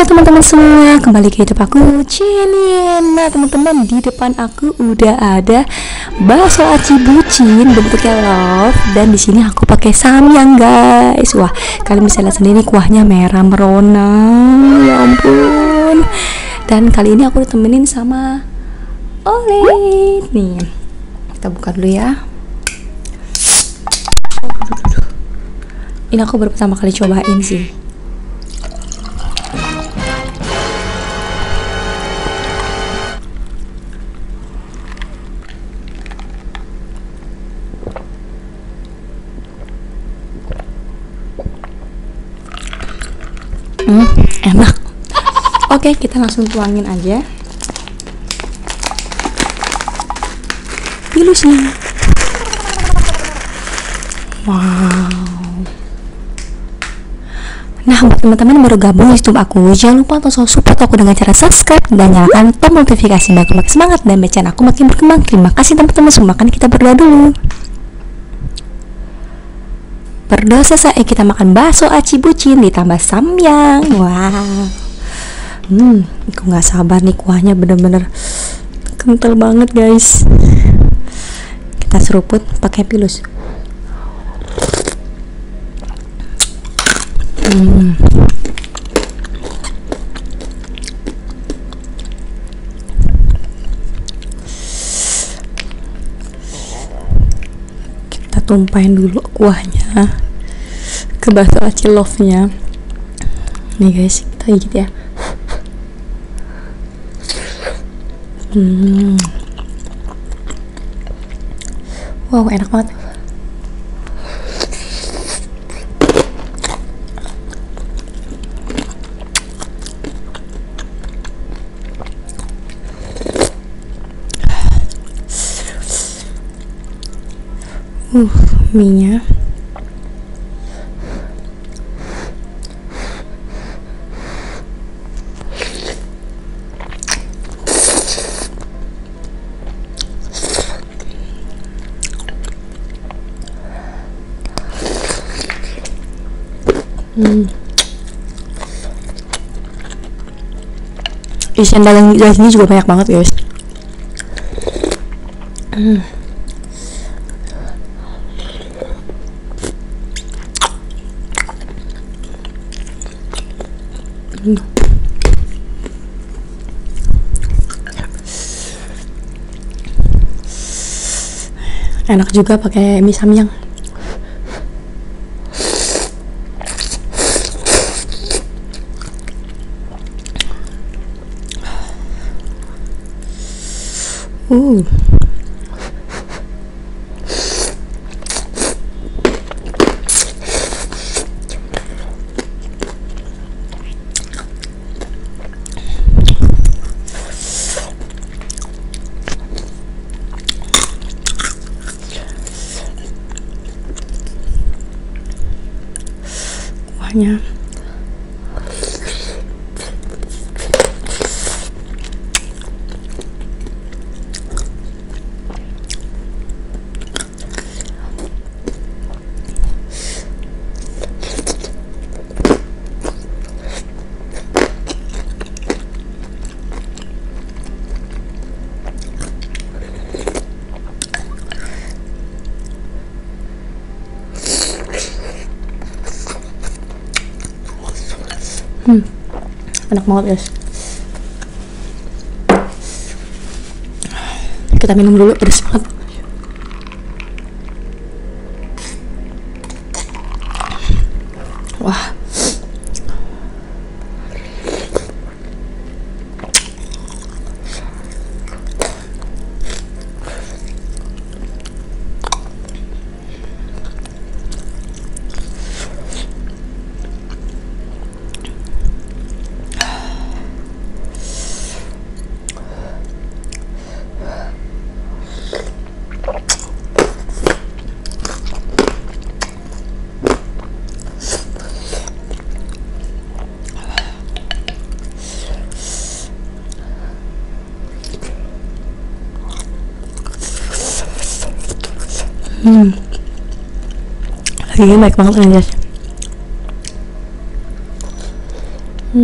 Halo teman-teman semua, kembali ke YouTube aku, Cinin. Nah teman-teman, di depan aku udah ada bakso aci bucin bentuknya love, dan di sini aku pakai samyang guys. Wah, kalian bisa lihat sendiri kuahnya merah merona, ya ampun. Dan kali ini aku ditemenin sama Oleh. Nih, kita buka dulu ya. Ini aku baru pertama kali cobain sih. Enak. Oke, kita langsung tuangin aja pilusnya. Wow. Nah, buat teman-teman yang baru gabung di YouTube aku, jangan lupa untuk support aku dengan cara subscribe dan nyalakan tombol notifikasi biar makin semangat dan bacaan aku makin berkembang. Terima kasih teman-teman semua. Kan kita berdoa dulu. Berdoa selesai, kita makan bakso aci bucin ditambah samyang. Wow. Aku nggak sabar nih, kuahnya bener-bener kental banget guys. Kita seruput pakai pilus. Kita tumpahin dulu kuahnya ke bakso aci love nya. Nih guys, kita gigit ya. Wow, enak banget. Mie-nya isian dagingnya juga banyak banget guys. Enak juga pakai mie samyang. Kuahnya enak banget guys. Kita minum dulu, pedas banget. Wah, lagi baik banget kan guys. Wow.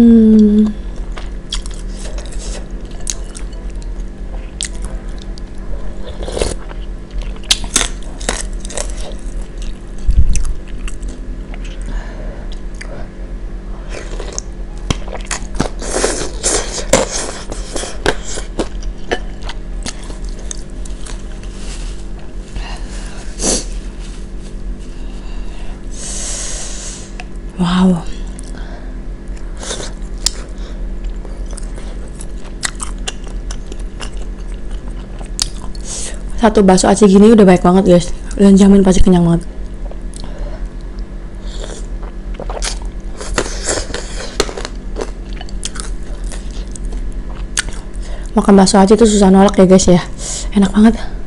Satu bakso aci gini udah baik banget guys, dan jamin pasti kenyang banget. Makan bakso aci itu susah nolak ya guys ya, enak banget.